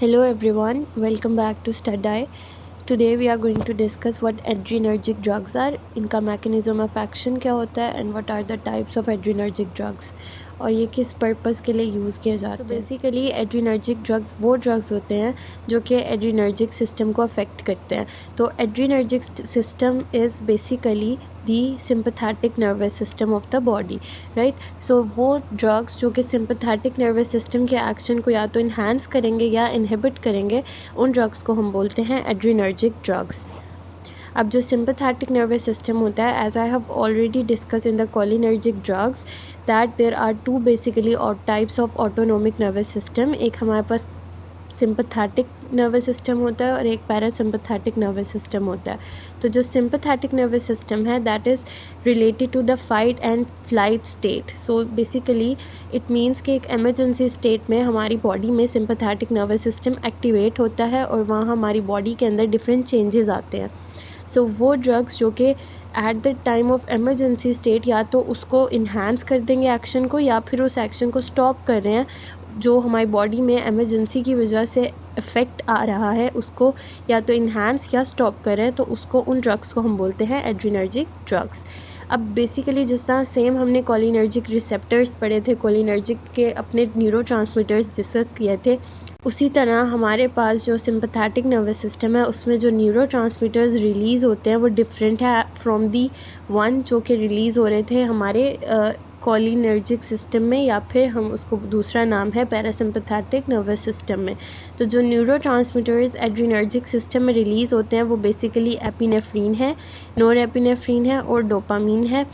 Hello everyone, welcome back to Study. Today we are going to discuss what adrenergic drugs are, इनका mechanism of action क्या होता है and what are the types of adrenergic drugs और ये किस purpose के लिए use किए जाते हैं। बेसिकली एड्रीनर्जिक ड्रग्स वो ड्रग्स होते हैं जो कि एड्रीनर्जिक सिस्टम को अफेक्ट करते हैं। तो adrenergic system is basically the sympathetic nervous system of the body, right. So वो ड्रग्स जो कि सिंपैथेटिक नर्वस सिस्टम के एक्शन को या तो इन्हांस करेंगे या इनहिबिट करेंगे, उन ड्रग्स को हम बोलते हैं एड्रीनर्जिक ड्रग्स। अब जो सिंपैथेटिक नर्वस सिस्टम होता है, as I have already discuss in the cholinergic drugs that there are two basically और types of autonomic nervous system. एक हमारे पास सिंपैथेटिक नर्वस सिस्टम होता है और एक पैरासिम्पैथेटिक नर्वस सिस्टम होता है। तो जो सिंपैथेटिक नर्वस सिस्टम है that is related to the fight and flight state. So basically it means कि एक एमरजेंसी स्टेट में हमारी बॉडी में सिंपैथेटिक नर्वस सिस्टम एक्टिवेट होता है और वहाँ हमारी बॉडी के अंदर डिफरेंट चेंजेस आते हैं। सो वो ड्रग्स जो कि at the time of emergency state या तो उसको इन्हांस कर देंगे एक्शन को या फिर उस एक्शन को स्टॉप कर रहे हैं, जो हमारी बॉडी में एमरजेंसी की वजह से इफ़ेक्ट आ रहा है उसको या तो इन्हांस या स्टॉप कर रहे हैं, तो उसको उन ड्रग्स को हम बोलते हैं एड्रीनर्जिक ड्रग्स। अब बेसिकली जिस तरह सेम हमने कोलिनर्जिक रिसेप्टर्स पढ़े थे, कोलिनर्जिक के अपने न्यूरोट्रांसमीटर्स डिस्कस किए थे, उसी तरह हमारे पास जो सिंपैथेटिक नर्वस सिस्टम है उसमें जो न्यूरोट्रांसमीटर्स रिलीज़ होते हैं वो डिफरेंट है फ्रॉम दी वन जो कि रिलीज़ हो रहे थे हमारे कोलिनर्जिक सिस्टम में, या फिर हम उसको दूसरा नाम है पैरासिम्पैथेटिक नर्वस सिस्टम में। तो जो न्यूरोट्रांसमीटर्स एड्रीनर्जिक सिस्टम में रिलीज़ होते हैं वो बेसिकली एपिनेफ्रीन है, नोरेपिनेफ्रीन है और डोपामीन है।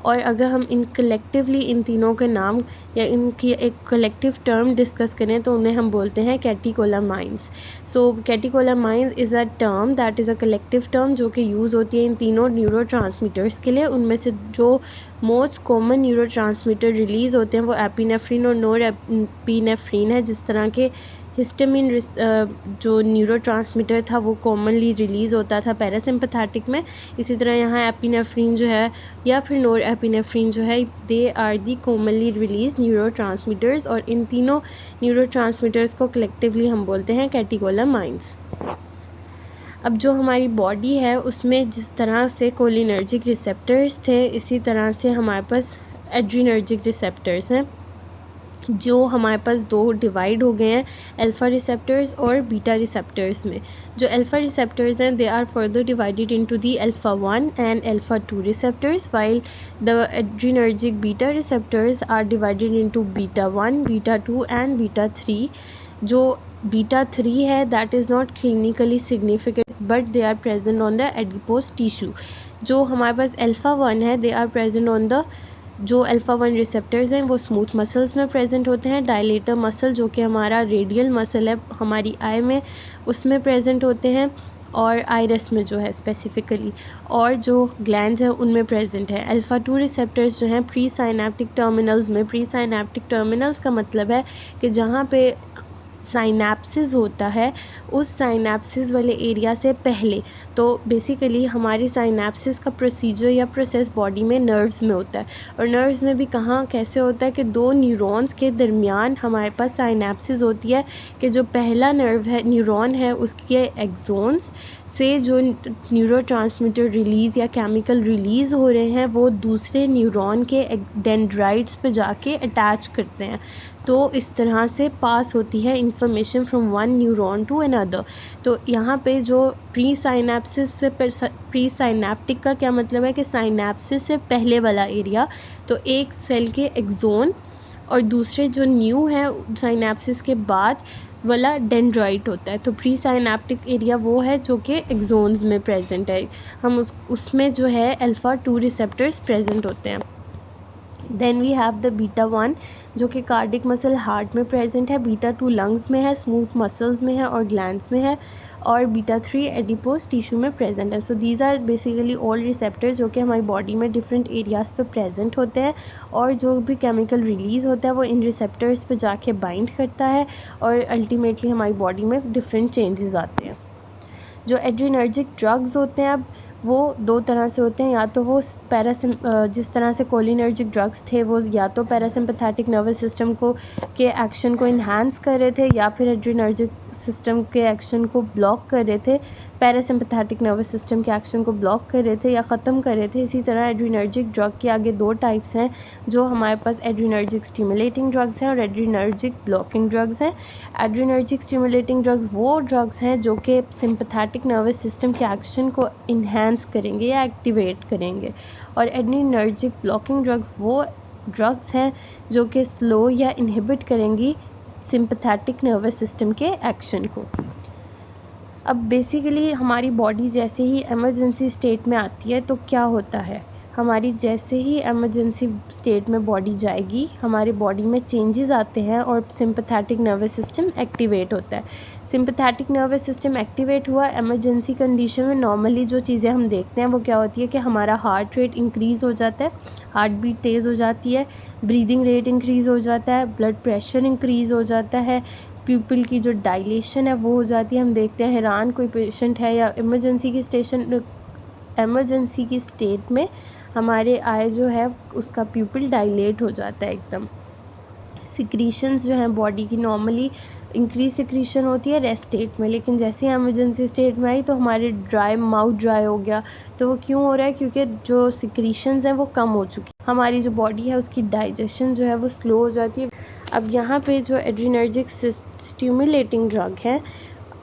और अगर हम इन कलेक्टिवली इन तीनों के नाम या इनकी एक कलेक्टिव टर्म डिस्कस करें तो उन्हें हम बोलते हैं catecholamines. So catecholamines is a term that is a collective term जो कि यूज़ होती है इन तीनों न्यूरोट्रांसमीटर्स के लिए। उनमें से जो मोस्ट कॉमन न्यूरोट्रांसमीटर रिलीज़ होते हैं वो एपिनेफ्रीन और नोरेपिनेफ्रीन है। जिस तरह के हिस्टामिन जो न्यूरोट्रांसमीटर था वो कॉमनली रिलीज़ होता था पैरासिम्पैथेटिक में, इसी तरह यहाँ एपिनेफ्रीन जो है या फिर नोरेपिनेफ्रीन जो है they are the commonly release neurotransmitters, और इन तीनों न्यूरोट्रांसमीटर्स को कलेक्टिवली हम बोलते हैं कैटेकोलामाइंस। अब जो हमारी बॉडी है उसमें जिस तरह से कोलिनर्जिक रिसेप्टर्स थे इसी तरह से हमारे पास एड्रीनर्जिक रिसेप्टर्स हैं, जो हमारे पास दो डिवाइड हो गए हैं अल्फ़ा रिसेप्टर्स और बीटा रिसेप्टर्स में। जो अल्फ़ा रिसेप्टर्स हैं they are further divided into the alpha 1 and alpha 2 receptors, while the adrenergic beta receptors are divided into beta 1, beta 2 and beta 3। जो बीटा 3 है that is not clinically significant but they are present on the adipose tissue. जो हमारे पास alpha 1 है they are present on the जो alpha 1 receptors हैं वो smooth muscles में प्रेजेंट होते हैं, डायलेटर मसल जो कि हमारा रेडियल मसल है हमारी आई में उसमें प्रेजेंट होते हैं, और आइरस में जो है स्पेसिफिकली, और जो ग्लैंड्स हैं उनमें प्रेजेंट है। अल्फ़ा 2 रिसेप्टर्स जो हैं प्री साइनेप्टिक टर्मिनल्स में, प्री साइनेप्टिक टर्मिनल्स का मतलब है कि जहाँ पे साइनेप्सिस होता है उस साइनेप्सिस वाले एरिया से पहले। तो बेसिकली हमारी साइनेप्सिस का प्रोसीजर या प्रोसेस बॉडी में नर्व्स में होता है, और नर्व्स में भी कहाँ कैसे होता है कि दो न्यूरॉन्स के दरमियान हमारे पास साइनेप्सिस होती है कि जो पहला नर्व है न्यूरॉन है उसके एक्सोन्स से जो न्यूरोट्रांसमीटर रिलीज़ या केमिकल रिलीज़ हो रहे हैं वो दूसरे न्यूरॉन के डेंड्राइट्स पे जाके अटैच करते हैं। तो इस तरह से पास होती है information from one neuron to another. तो यहाँ पे जो प्री साइनेप्सिस से प्री साइनेप्टिक का क्या मतलब है कि साइनेप्सिस से पहले वाला एरिया, तो एक सेल के एक्सोन और दूसरे जो न्यू है साइनेप्सिस के बाद वाला डेंड्राइट होता है। तो प्री साइनेप्टिक एरिया वो है जो कि एक्सोन्स में प्रेजेंट है, हम उसमें जो है अल्फ़ा 2 रिसेप्टर्स प्रेजेंट होते हैं। Then we have the beta 1 जो कि कार्डिक मसल हार्ट में प्रेजेंट है, बीटा 2 लंग्स में है, स्मूथ मसल्स में है और ग्लैंड्स में है, और बीटा 3 एडिपोज टिश्यू में प्रेजेंट है। So these are basically all receptors जो कि हमारी बॉडी में डिफरेंट एरियाज़ पे प्रेजेंट होते हैं, और जो भी केमिकल रिलीज़ होता है वो इन रिसेप्टर्स पे जाके बाइंड करता है और अल्टीमेटली हमारी बॉडी में डिफरेंट चेंजेस आते हैं। जो एड्रीनर्जिक ड्रग्स होते हैं अब वो दो तरह से होते हैं, या तो वो जिस तरह से कोलिनर्जिक ड्रग्स थे वो या तो पैरासिम्पैथेटिक नर्वस सिस्टम को के एक्शन को इन्हांस कर रहे थे या फिर एड्रीनर्जिक सिस्टम के एक्शन को ब्लॉक कर रहे थे, पैरासिम्पैथेटिक नर्वस सिस्टम के एक्शन को ब्लॉक कर रहे थे या ख़त्म कर रहे थे। इसी तरह एड्रीनर्जिक ड्रग के आगे दो टाइप्स हैं जो हमारे पास एड्रीनर्जिक स्टिमुलेटिंग ड्रग्स हैं और एड्रीनर्जिक ब्लॉकिंग ड्रग्स हैं। एड्रीनर्जिक स्टिमुलेटिंग ड्रग्स वो ड्रग्स हैं जो कि सिंपैथेटिक नर्वस सिस्टम के एक्शन को इन्हांस करेंगे या एक्टिवेट करेंगे, और एड्रीनर्जिक ब्लॉकिंग ड्रग्स वो ड्रग्स हैं जो कि स्लो या इनहिबिट करेंगी सिंपैथेटिक नर्वस सिस्टम के एक्शन को। अब बेसिकली हमारी बॉडी जैसे ही एमरजेंसी स्टेट में आती है तो क्या होता है, हमारी जैसे ही एमरजेंसी स्टेट में बॉडी जाएगी हमारी बॉडी में चेंजेस आते हैं और सिंपैथेटिक नर्वस सिस्टम एक्टिवेट होता है। सिंपैथेटिक नर्वस सिस्टम एक्टिवेट हुआ एमरजेंसी कंडीशन में, नॉर्मली जो चीज़ें हम देखते हैं वो क्या होती है कि हमारा हार्ट रेट इंक्रीज़ हो जाता है, हार्ट बीट तेज़ हो जाती है, ब्रीदिंग रेट इंक्रीज़ हो जाता है, ब्लड प्रेशर इंक्रीज़ हो जाता है, प्यूपिल की जो डायलेशन है वो हो जाती है। हम देखते हैं हैरान कोई पेशेंट है या एमरजेंसी की स्टेट में हमारे आए जो है उसका प्यूपिल डायलेट हो जाता है एकदम। सिक्रीशंस जो हैं बॉडी की नॉर्मली इंक्रीज सिक्रीशन होती है रेस्ट स्टेट में, लेकिन जैसे ही एमरजेंसी स्टेट में आई तो हमारे माउथ ड्राई हो गया। तो वो क्यों हो रहा है, क्योंकि जो सिक्रीशंस हैं वो कम हो चुकी है, हमारी जो बॉडी है उसकी डाइजेशन जो है वो स्लो हो जाती है। अब यहाँ पे जो एड्रीनर्जिक स्टिमुलेटिंग ड्रग है,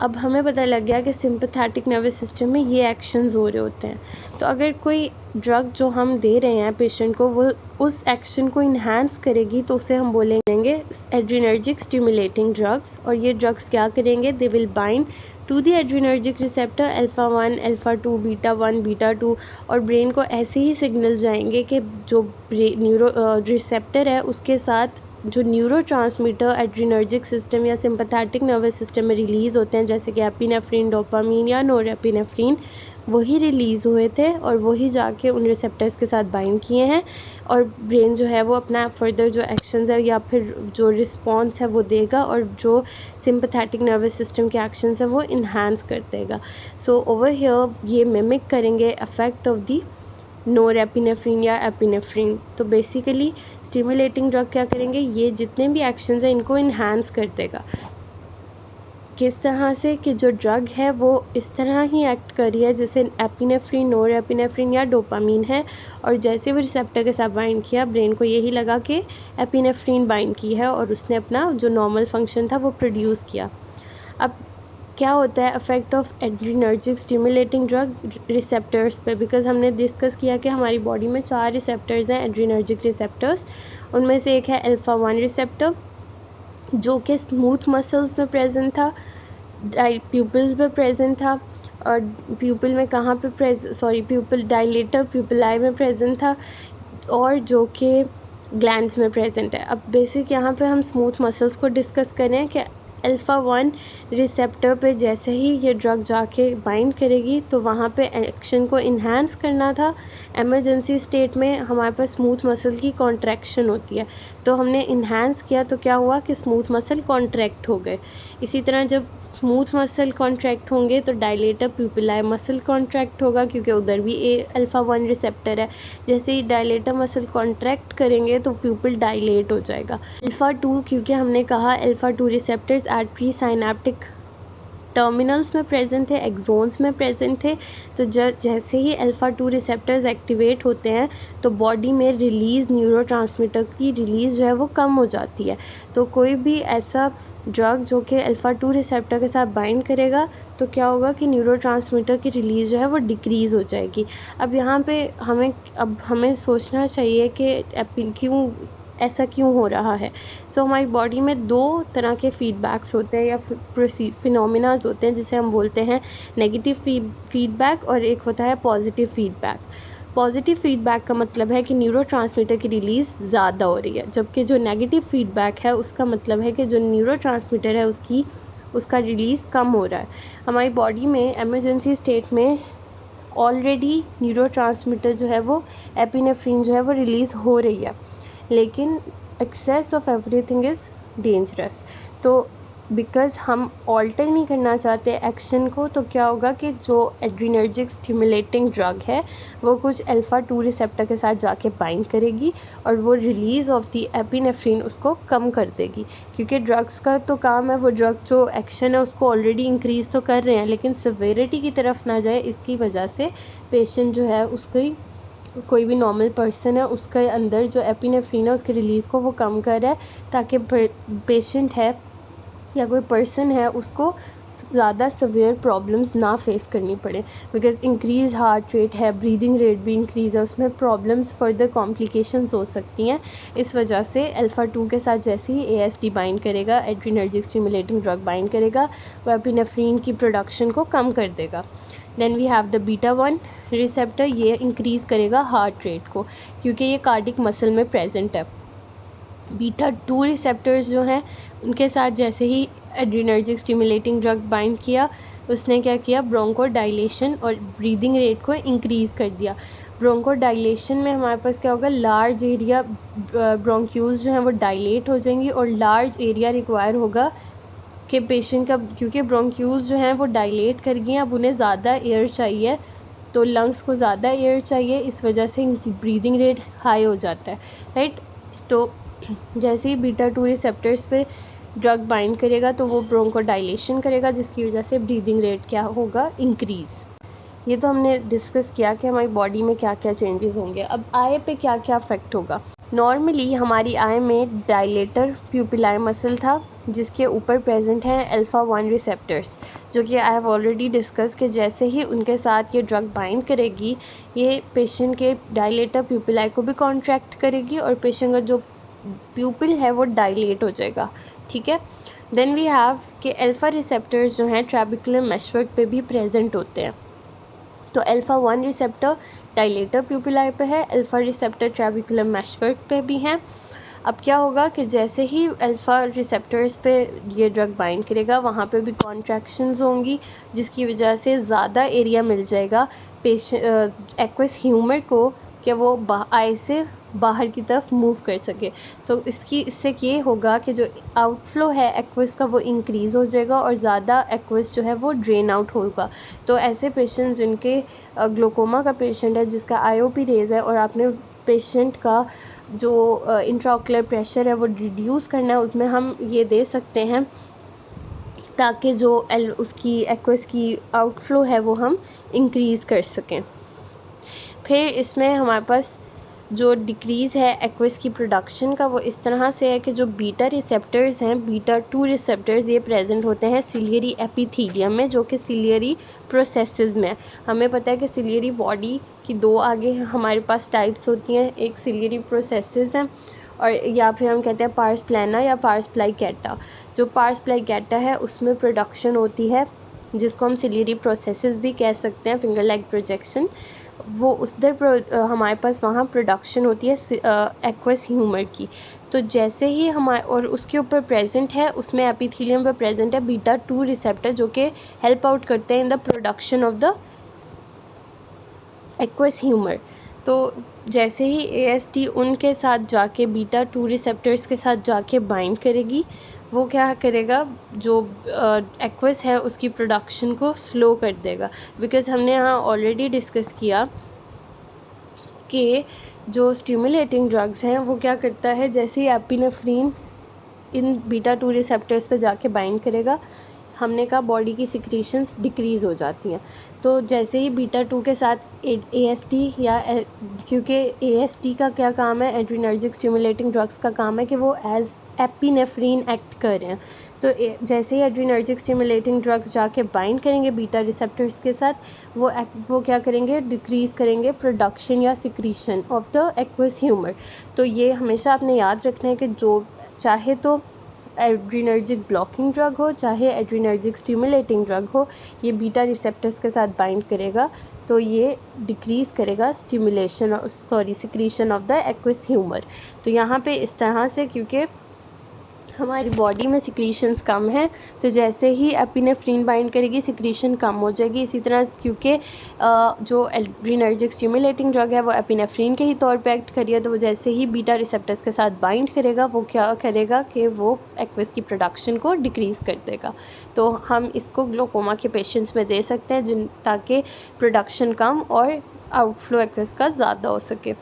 अब हमें पता लग गया कि सिंपैथेटिक नर्वस सिस्टम में ये एक्शंस हो रहे होते हैं। तो अगर कोई ड्रग जो हम दे रहे हैं पेशेंट को वो उस एक्शन को इन्हांस करेगी तो उसे हम बोलेंगे एड्रीनर्जिक स्टिमुलेटिंग ड्रग्स। और ये ड्रग्स क्या करेंगे, they will bind to the adrenergic receptor alpha 1, alpha 2, beta 1, beta 2, और ब्रेन को ऐसे ही सिग्नल जाएंगे कि जो रिसेप्टर है उसके साथ जो न्यूरोट्रांसमीटर एड्रीनर्जिक सिस्टम या सिंपैथेटिक नर्वस सिस्टम में रिलीज़ होते हैं, जैसे कि एपिनेफ्रिन, डोपामीन या नोरेपिनेफ्रिन, वही रिलीज़ हुए थे और वही जाके उन रिसेप्टर्स के साथ बाइंड किए हैं, और ब्रेन जो है वो अपना फर्दर जो एक्शंस है या फिर जो रिस्पॉन्स है वो देगा और जो सिंपैथेटिक नर्वस सिस्टम के एक्शंस हैं वो इन्हांस कर देगा। सो ओवर हियर ये मिमिक करेंगे इफेक्ट ऑफ दी नोरेपिनेफ्रिन या एपिनेफ्रिन। तो बेसिकली स्टिमुलेटिंग ड्रग क्या करेंगे, ये जितने भी एक्शंस हैं इनको इन्हांस कर देगा। किस तरह से कि जो ड्रग है वो इस तरह ही एक्ट कर रही है जैसे एपिनेफ्रिन, नोरेपिनेफ्रिन या डोपामीन है, और जैसे वो रिसेप्टर के साथ बाइंड किया ब्रेन को यही लगा कि एपिनेफ्रिन बाइंड की है और उसने अपना जो नॉर्मल फंक्शन था वो प्रोड्यूस किया। अब क्या होता है effect of adrenergic stimulating drug receptors पे, बिकॉज हमने डिस्कस किया कि हमारी बॉडी में 4 रिसेप्टर्स हैं एड्रीनर्जिक रिसेप्टर्स। उनमें से एक है अल्फा 1 रिसेप्टर जो कि स्मूथ मसल्स में प्रेजेंट था, प्यूपिल्स में प्रेजेंट था, और प्यूपिल में कहाँ पे प्यूपिल डायलेटर प्यूपिलाई में प्रेजेंट था, और जो कि ग्लैंड्स में प्रेजेंट है। अब बेसिक यहाँ पे हम स्मूथ मसल्स को डिस्कस करें कि अल्फा 1 रिसेप्टर पे जैसे ही ये ड्रग जाके बाइंड करेगी तो वहाँ पे एक्शन को इन्हांस करना था। एमरजेंसी स्टेट में हमारे पास स्मूथ मसल की कॉन्ट्रैक्शन होती है, तो हमने इन्हांस किया तो क्या हुआ कि स्मूथ मसल कॉन्ट्रैक्ट हो गए। इसी तरह जब स्मूथ मसल कॉन्ट्रैक्ट होंगे तो डायलेटर प्यूपिलाई मसल कॉन्ट्रैक्ट होगा क्योंकि उधर भी अल्फा 1 रिसेप्टर है। जैसे ही डायलेटर मसल कॉन्ट्रैक्ट करेंगे तो प्यूपिल डायलेट हो जाएगा। अल्फा 2, क्योंकि हमने कहा alpha 2 receptors at pre synaptic terminals में प्रेजेंट थे, एक्सोन्स में प्रेजेंट थे, तो जैसे ही अल्फा 2 रिसेप्टर्स एक्टिवेट होते हैं तो बॉडी में रिलीज़ न्यूरोट्रांसमीटर की रिलीज़ जो है वो कम हो जाती है। तो कोई भी ऐसा ड्रग जो कि अल्फा 2 रिसेप्टर के साथ बाइंड करेगा तो क्या होगा कि न्यूरोट्रांसमीटर की रिलीज़ जो है वो डिक्रीज़ हो जाएगी। अब यहाँ पे हमें सोचना चाहिए कि ऐसा क्यों हो रहा है। सो हमारी बॉडी में 2 तरह के फीडबैक्स होते हैं या फिनोमिनाज होते हैं जिसे हम बोलते हैं नेगेटिव फीडबैक, और एक होता है पॉजिटिव फीडबैक। पॉजिटिव फीडबैक का मतलब है कि न्यूरोट्रांसमीटर की रिलीज़ ज़्यादा हो रही है, जबकि जो नेगेटिव फीडबैक है उसका मतलब है कि जो न्यूरोट्रांसमीटर है उसका रिलीज़ कम हो रहा है। हमारी बॉडी में एमरजेंसी स्टेट में ऑलरेडी न्यूरोट्रांसमीटर जो है वो एपिनेफ्रिन जो है वो रिलीज़ हो रही है, लेकिन excess of everything is dangerous. तो बिकॉज़ हम ऑल्टर नहीं करना चाहते एक्शन को, तो क्या होगा कि जो एड्रीनर्जिक स्टिमुलेटिंग ड्रग है वो कुछ अल्फ़ा 2 रिसेप्टर के साथ जाके बाइंड करेगी और वो रिलीज़ ऑफ द एपिनेफ्रिन उसको कम कर देगी। क्योंकि ड्रग्स का तो काम है, वो ड्रग जो एक्शन है उसको ऑलरेडी इंक्रीज़ तो कर रहे हैं, लेकिन सिवियरिटी की तरफ ना जाए, इसकी वजह से पेशेंट जो है उसकी, कोई भी नॉर्मल पर्सन है उसके अंदर जो एपिनेफ्रिन है उसके रिलीज़ को वो कम कर रहा है, ताकि पेशेंट है या कोई पर्सन है उसको ज़्यादा सवेयर प्रॉब्लम्स ना फेस करनी पड़े। बिकॉज इंक्रीज़ हार्ट रेट है, ब्रीदिंग रेट भी इंक्रीज़ है, उसमें प्रॉब्लम्स फर्दर कॉम्प्लिकेशंस हो सकती हैं। इस वजह से अल्फ़ा 2 के साथ जैसे ही ASD बाइंड करेगा, एड्रीनर्जिक स्टिमुलेटिंग ड्रग बाइंड करेगा, वो एपिनेफ्रिन की प्रोडक्शन को कम कर देगा। Then we have the beta 1 receptor, ये इंक्रीज़ करेगा हार्ट रेट को क्योंकि ये कार्डिक मसल में प्रेजेंट है। बीटा 2 रिसेप्टर्स जो हैं उनके साथ जैसे ही एड्रीनर्जिक स्टिमुलेटिंग ड्रग बाइंड किया, उसने क्या किया, ब्रोंको डायलेशन और ब्रीदिंग रेट को इंक्रीज़ कर दिया। ब्रोंको डायलेशन में हमारे पास क्या होगा, लार्ज एरिया ब्रोंक्यूल्स जो हैं वो डायलेट हो जाएंगी और लार्ज एरिया रिक्वायर होगा कि पेशेंट का, क्योंकि ब्रोंक्यूल्स जो हैं वो डायलेट कर गई हैं, अब उन्हें ज़्यादा एयर चाहिए, तो लंग्स को ज़्यादा एयर चाहिए, इस वजह से ब्रीदिंग रेट हाई हो जाता है, राइट। तो जैसे ही बीटा 2 रिसेप्टर्स पे ड्रग बाइंड करेगा तो वो ब्रोंको डायलेशन करेगा, जिसकी वजह से ब्रीदिंग रेट क्या होगा, इंक्रीज़। ये तो हमने डिस्कस किया कि हमारी बॉडी में क्या क्या चेंजेस होंगे। अब आई पे क्या क्या अफेक्ट होगा। नॉर्मली हमारी आई में डायलेटर प्यूपिलाई मसल था जिसके ऊपर प्रेजेंट है अल्फ़ा 1 रिसेप्टर्स, जो कि आई हैव ऑलरेडी डिस्कस कि जैसे ही उनके साथ ये ड्रग बाइंड करेगी, ये पेशेंट के डायलेटर प्यूपिलाई को भी कॉन्ट्रैक्ट करेगी और पेशेंट का जो प्यूपिल है वो डायलेट हो जाएगा, ठीक है। देन वी हैव कि अल्फ़ा रिसेप्टर्स जो हैं ट्रैबिकुलर मेशवर्क पे भी प्रेजेंट होते हैं। तो अल्फ़ा 1 रिसेप्टर डायलेटर प्यूपिलाई पे है, अल्फ़ा रिसेप्टर ट्रैबिकुलर मेशवर्क पे भी हैं। अब क्या होगा कि जैसे ही अल्फ़ा रिसेप्टर्स पे ये ड्रग बाइंड करेगा, वहाँ पे भी कॉन्ट्रैक्शंस होंगी, जिसकी वजह से ज़्यादा एरिया मिल जाएगा एक्वस ह्यूमर को कि वो आई से बाहर की तरफ मूव कर सके। तो इससे ये होगा कि जो आउटफ्लो है एक्वस का वो इंक्रीज़ हो जाएगा और ज़्यादा एक्वस जो है वो ड्रेन आउट होगा। तो ऐसे पेशेंट जिनके ग्लोकोमा का पेशेंट है, जिसका IOP रेज है, और आपने पेशेंट का जो इंट्राओकुलर प्रेशर है वो रिड्यूस करना है, उसमें हम ये दे सकते हैं ताकि जो उसकी एक्वस की आउटफ्लो है वो हम इंक्रीज़ कर सकें। फिर इसमें हमारे पास जो डिक्रीज़ है एक्वस की प्रोडक्शन का, वो इस तरह से है कि जो बीटा रिसेप्टर्स हैं, बीटा 2 रिसेप्टर्स, ये प्रेजेंट होते हैं सिलियरी एपिथीलियम में, जो कि सिलियरी प्रोसेसेस में। हमें पता है कि सिलियरी बॉडी की दो आगे हमारे पास टाइप्स होती हैं, एक सिलियरी प्रोसेसेस हैं और या फिर हम कहते हैं पार्स प्लाना या पार्स प्लाइकेटा। जो पार्स प्लाइकेटा है उसमें प्रोडक्शन होती है, जिसको हम सिलियरी प्रोसेसेस भी कह सकते हैं, फिंगर लेग प्रोजेक्शन, वो उधर हमारे पास वहाँ प्रोडक्शन होती है एक्वस ह्यूमर की। तो जैसे ही हमारे और उसके ऊपर प्रेजेंट है, उसमें एपिथेलियम पर प्रेजेंट है बीटा 2 रिसेप्टर, जो कि हेल्प आउट करते हैं in the production of the aqueous humour. तो जैसे ही ASD उनके साथ जाके बीटा 2 रिसेप्टर्स के साथ जाके बाइंड करेगी, वो क्या करेगा, जो एक्वस है उसकी प्रोडक्शन को स्लो कर देगा। बिकॉज़ हमने यहाँ ऑलरेडी डिस्कस किया कि जो स्टिमुलेटिंग ड्रग्स हैं वो क्या करता है, जैसे ही एपिनेफ्रिन इन बीटा 2 रिसेप्टर्स पे जाके बाइंड करेगा, हमने कहा बॉडी की सिक्रीशंस डिक्रीज़ हो जाती हैं। तो जैसे ही बीटा 2 के साथ ASD या क्योंकि ASD का क्या काम है, एड्रीनर्जिक स्टिमुलेटिंग ड्रग्स का काम है कि वो एज एपिनेफ्रिन एक्ट कर रहे हैं। तो जैसे ही एड्रीनर्जिक स्टिमुलेटिंग ड्रग्स जाके बाइंड करेंगे बीटा रिसेप्टर्स के साथ, वो क्या करेंगे, डिक्रीज़ करेंगे प्रोडक्शन या secretion of the aqueous humour. तो ये हमेशा आपने याद रखना है कि जो चाहे तो एड्रीनर्जिक ब्लॉकिंग ड्रग हो चाहे एड्रीनर्जिक स्टिमुलेटिंग ड्रग हो, ये बीटा रिसेप्टर्स के साथ बाइंड करेगा तो ये डिक्रीज़ करेगा secretion of the aqueous humour. तो यहाँ पे इस तरह से, क्योंकि हमारी बॉडी में सिक्रीशंस कम है, तो जैसे ही एपिनेफ्रीन बाइंड करेगी सिक्रीशन कम हो जाएगी। इसी तरह क्योंकि जो एड्रीनर्जिक स्टिमुलेटिंग ड्रग है वो एपिनेफ्रीन के ही तौर पे एक्ट करी है, तो वो जैसे ही बीटा रिसेप्टर्स के साथ बाइंड करेगा वो क्या करेगा कि वो एक्वस की प्रोडक्शन को डिक्रीज़ कर देगा। तो हम इसको ग्लोकोमा के पेशेंट्स में दे सकते हैं ताकि प्रोडक्शन कम और आउटफ्लो एक्वस का ज़्यादा हो सके।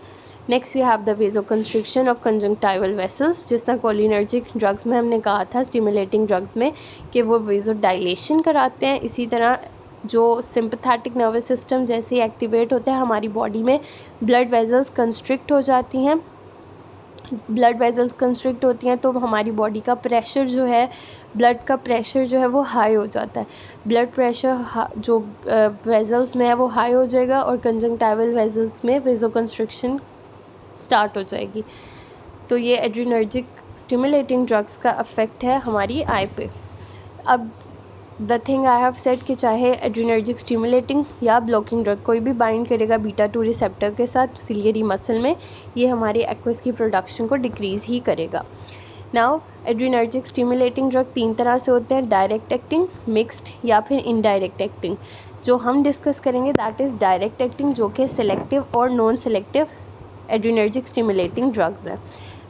Next we have the vasoconstriction of conjunctival vessels. जिस तरह कोलिनर्जिक ड्रग्स में हमने कहा था, स्टिमुलेटिंग ड्रग्स में, कि वो वेजो डायलेशन कराते हैं, इसी तरह जो सिंपैथेटिक नर्वस सिस्टम जैसे ही एक्टिवेट होता है हमारी बॉडी में ब्लड वेजल्स कंस्ट्रिक्ट हो जाती हैं। ब्लड वेजल्स कंस्ट्रिक्ट होती हैं तो हमारी बॉडी का प्रेशर जो है, ब्लड का प्रेशर जो है वो हाई हो जाता है। ब्लड प्रेशर जो वेजल्स में है वो हाई हो जाएगा और कंजंक्टाइवल वेजल्स में वेजो कंस्ट्रिक्शन स्टार्ट हो जाएगी। तो ये एड्रीनर्जिक स्टिमुलेटिंग ड्रग्स का इफ़ेक्ट है हमारी आई पे। अब the thing I have said कि चाहे एड्रीनर्जिक स्टिमुलेटिंग या ब्लॉकिंग ड्रग कोई भी बाइंड करेगा बीटा 2 रिसेप्टर के साथ सिलियरी मसल में, ये हमारी एक्वस की प्रोडक्शन को डिक्रीज़ ही करेगा। नाउ एड्रीनर्जिक स्टिमुलेटिंग ड्रग 3 तरह से होते हैं, डायरेक्ट एक्टिंग, मिक्स्ड या फिर इनडायरेक्ट एक्टिंग। जो हम डिस्कस करेंगे दैट इज़ डायरेक्ट एक्टिंग, जो कि सेलेक्टिव और non selective adrenergic stimulating drugs है।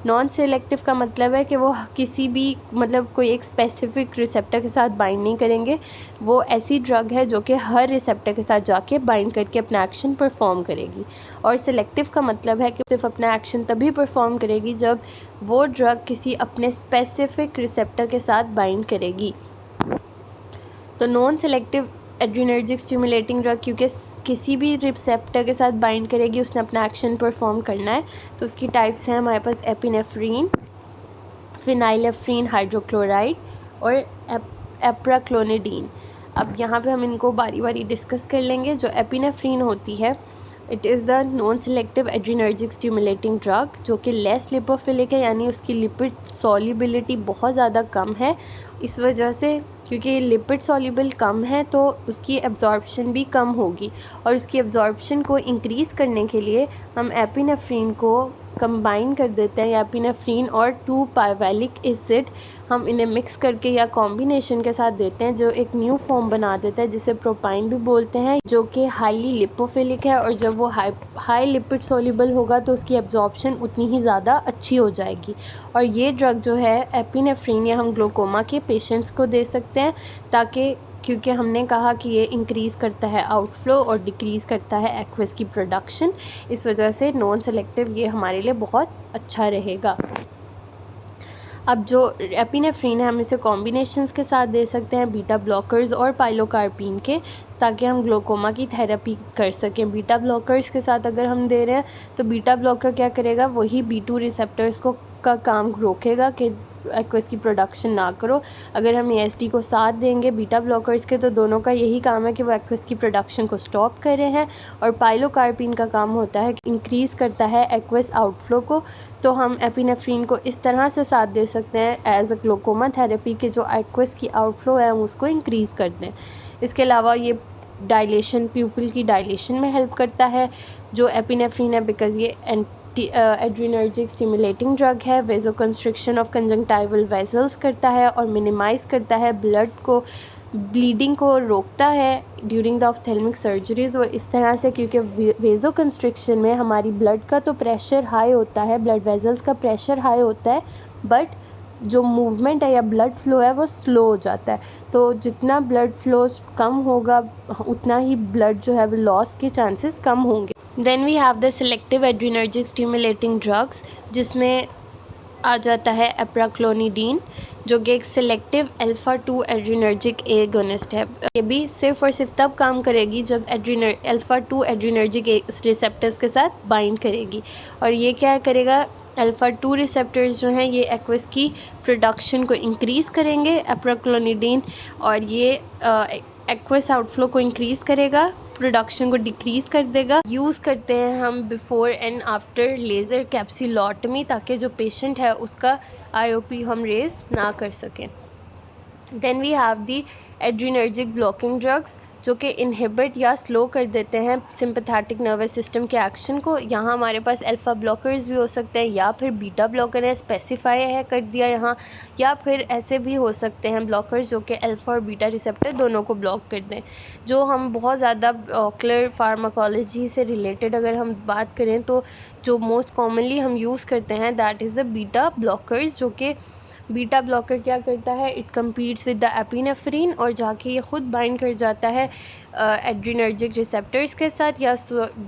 नॉन सेलेक्टिव का मतलब है कि वो किसी भी कोई एक स्पेसिफिक रिसेप्टर के साथ बाइंड नहीं करेंगे। वो ऐसी ड्रग है जो कि हर रिसेप्टर के साथ जाके बाइंड करके अपना एक्शन परफॉर्म करेगी। और सेलेक्टिव का मतलब है कि सिर्फ अपना एक्शन तभी परफॉर्म करेगी जब वो ड्रग किसी अपने स्पेसिफिक रिसेप्टर के साथ बाइंड करेगी। तो non selective adrenergic stimulating drug क्योंकि किसी भी रिसेप्टर के साथ बाइंड करेगी, उसने अपना एक्शन परफॉर्म करना है, तो उसकी टाइप्स हैं हमारे पास एपिनेफ्रीन, फिनाइलेफ्रीन हाइड्रोक्लोराइड और एप्राक्लोनिडीन। अब यहाँ पे हम इनको बारी बारी डिस्कस कर लेंगे। जो एपिनेफ्रीन होती है, it is the non selective adrenergic stimulating drug जो कि लेस लिपोफिलिक है, यानी उसकी लिपिड सॉल्युबिलिटी बहुत ज़्यादा कम है। इस वजह से क्योंकि लिपिड सॉल्युबल कम है तो उसकी एब्जॉर्प्शन भी कम होगी, और उसकी एब्जॉर्प्शन को इंक्रीज़ करने के लिए हम एपिनेफ्रीन को कंबाइन कर देते हैं। एपिनेफ्रीन और 2-पाइवेलिक एसिड हम इन्हें मिक्स करके या कॉम्बिनेशन के साथ देते हैं, जो एक न्यू फॉर्म बना देता है जिसे प्रोपाइन भी बोलते हैं, जो कि हाईली लिपोफिलिक है। और जब वो हाई लिपिड सॉल्युबल होगा तो उसकी एब्जॉर्प्शन उतनी ही ज़्यादा अच्छी हो जाएगी। और ये ड्रग जो है एपिनेफ्रीन, ये हम ग्लोकोमा के पेशेंट्स को दे सकते हैं, ताकि क्योंकि हमने कहा कि ये इंक्रीज़ करता है आउटफ्लो और डिक्रीज़ करता है एक्वस की प्रोडक्शन, इस वजह से नॉन सेलेक्टिव ये हमारे लिए बहुत अच्छा रहेगा। अब जो एपिनेफ्रीन है हम इसे कॉम्बिनेशंस के साथ दे सकते हैं, बीटा ब्लॉकर्स और पाइलोकार्पिन के, ताकि हम ग्लोकोमा की थेरेपी कर सकें। बीटा ब्लॉकर्स के साथ अगर हम दे रहे हैं तो बीटा ब्लॉकर क्या करेगा, वही B2 रिसेप्टर्स को का काम रोकेगा कि एक्वस की प्रोडक्शन ना करो। अगर हम ASD को साथ देंगे बीटा ब्लॉकर्स के, तो दोनों का यही काम है कि वो एक्वस की प्रोडक्शन को स्टॉप कर रहे हैं। और पाइलोकार्पिन का काम होता है कि इंक्रीज़ करता है एक्वस आउटफ्लो को। तो हम एपिनेफ्रीन को इस तरह से साथ दे सकते हैं एज अ ग्लोकोमा थेरेपी के जो एक्वस की आउटफ्लो है हम उसको इंक्रीज़ कर दें। इसके अलावा ये डायलेशन, प्यूपिल की डायलेशन में हेल्प करता है जो एपिनेफ्रीन है, बिकॉज ये एड्रीनर्जिक स्टिमुलेटिंग ड्रग है। वेजोकंस्ट्रिक्शन ऑफ कंजंक्टाइवल वेसल्स करता है और मिनिमाइज़ करता है ब्लड को, ब्लीडिंग को रोकता है ड्यूरिंग द ऑप्थेल्मिक सर्जरीज। वो इस तरह से क्योंकि वेजोकंस्ट्रिक्शन में हमारी ब्लड का तो प्रेशर हाई होता है, ब्लड वेसल्स का प्रेशर हाई होता है, बट जो मूवमेंट है या ब्लड फ्लो है वो स्लो हो जाता है। तो जितना ब्लड फ्लो कम होगा उतना ही ब्लड जो है वो लॉस के चांसेस कम होंगे। Then we have the selective adrenergic stimulating drugs, जिसमें आ जाता है एप्राक्लोनिडीन, जो कि एक सेलेक्टिव अल्फा-2 एड्रीनर्जिक एगोनिस्ट है। ये भी सिर्फ और सिर्फ तब काम करेगी जब अल्फा-2 एड्रीनर्जिक रिसेप्टर्स के साथ बाइंड करेगी। और ये क्या करेगा, अल्फा-2 रिसेप्टर्स जो हैं ये एक्वस की प्रोडक्शन को इंक्रीज़ करेंगे एप्राक्लोनिडीन, और ये एक्वस आउटफ्लो को इंक्रीज़ करेगा, प्रोडक्शन को डिक्रीज़ कर देगा। यूज़ करते हैं हम बिफोर एंड आफ्टर लेज़र कैप्सूलोटमी, ताकि जो पेशेंट है उसका IOP हम रेज ना कर सकें। Then we have the adrenergic blocking drugs, जो कि इनहिबिट या स्लो कर देते हैं सिंपैथेटिक नर्वस सिस्टम के एक्शन को। यहाँ हमारे पास अल्फ़ा ब्लॉकर्स भी हो सकते हैं या फिर बीटा ब्लॉकर है, स्पेसिफाई है कर दिया यहाँ, या फिर ऐसे भी हो सकते हैं ब्लॉकर्स जो कि अल्फ़ा और बीटा रिसेप्टर दोनों को ब्लॉक कर दें। जो हम बहुत ज़्यादा ऑक्यूलर फार्माकोलॉजी से रिलेटेड अगर हम बात करें तो जो मोस्ट कॉमनली हम यूज़ करते हैं that is the beta blockers, जो कि बीटा ब्लॉकर क्या करता है, it competes with the epinephrine और जाके ये खुद बाइंड कर जाता है एड्रीनर्जिक रिसेप्टर्स के साथ, या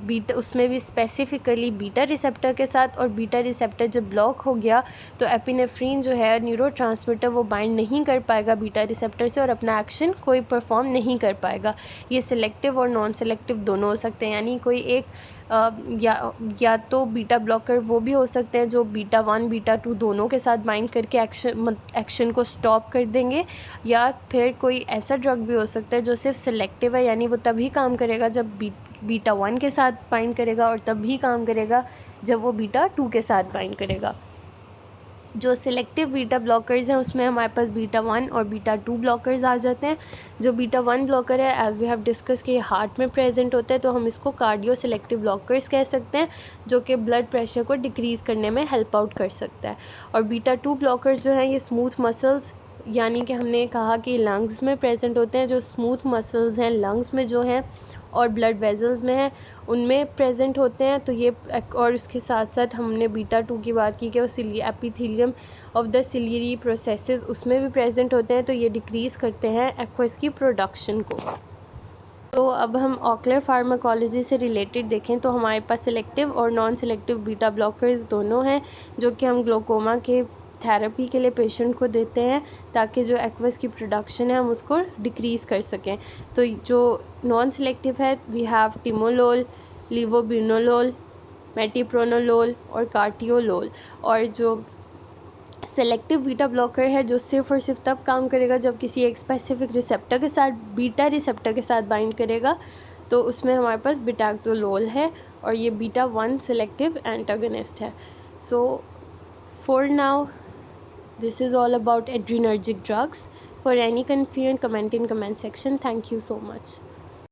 बीटा उसमें भी स्पेसिफिकली बीटा रिसेप्टर के साथ। और बीटा रिसेप्टर जब ब्लॉक हो गया तो एपिनेफ्रीन जो है न्यूरोट्रांसमीटर वो बाइंड नहीं कर पाएगा बीटा रिसेप्टर से और अपना एक्शन कोई परफॉर्म नहीं कर पाएगा। ये सिलेक्टिव और नॉन सेलेक्टिव दोनों हो सकते हैं, यानी कोई एक या तो बीटा ब्लॉकर वो भी हो सकते हैं जो बीटा 1 बीटा 2 दोनों के साथ बाइंड करके एक्शन को स्टॉप कर देंगे, या फिर कोई ऐसा ड्रग भी हो सकता है जो सिर्फ सिलेक्टिव है, यानी वो तभी काम करेगा जब बीटा 1 के साथ बाइंड करेगा और तभी काम करेगा जब वो बीटा 2 के साथ बाइंड करेगा। जो सिलेक्टिव बीटा ब्लॉकर्स हैं उसमें हमारे पास बीटा 1 और बीटा 2 ब्लॉकर्स आ जाते हैं। जो बीटा 1 ब्लॉकर है एज वी हैव डिस्कस कि हार्ट में प्रेजेंट होता है तो हम इसको कार्डियो सिलेक्टिव ब्लॉकर्स कह सकते हैं, जो कि ब्लड प्रेशर को डिक्रीज़ करने में हेल्प आउट कर सकता है। और बीटा 2 ब्लॉकर्स जो हैं ये स्मूथ मसल्स, यानी कि हमने कहा कि लंग्स में प्रेजेंट होते हैं, जो स्मूथ मसल्स हैं लंग्स में जो हैं और ब्लड वेजल्स में है उनमें प्रेजेंट होते हैं। तो ये और उसके साथ साथ हमने बीटा 2 की बात की कि वो epithelium of the ciliary processes उसमें भी प्रेजेंट होते हैं, तो ये डिक्रीज़ करते हैं एक्वस की प्रोडक्शन को। तो अब हम ऑक्यूलर फार्माकोलॉजी से रिलेटेड देखें तो हमारे पास सिलेक्टिव और नॉन सिलेक्टिव बीटा ब्लॉकर्स दोनों हैं, जो कि हम ग्लोकोमा के थेरेपी के लिए पेशेंट को देते हैं ताकि जो एक्वस की प्रोडक्शन है हम उसको डिक्रीज़ कर सकें। तो जो नॉन सिलेक्टिव है वी हैव टिमोलोल, लीवोबिनोलोल, मेटिप्रोनोलोल और कार्टियोलोल। और जो सेलेक्टिव बीटा ब्लॉकर है जो सिर्फ और सिर्फ तब काम करेगा जब किसी एक स्पेसिफिक रिसेप्टर के साथ बीटा रिसेप्टर के साथ बाइंड करेगा, तो उसमें हमारे पास बिटाक्सोलोल है और ये बीटा 1 सेलेक्टिव एंटागनिस्ट है। So for now this is all about adrenergic drugs. For any confusion, comment in comment section. Thank you so much.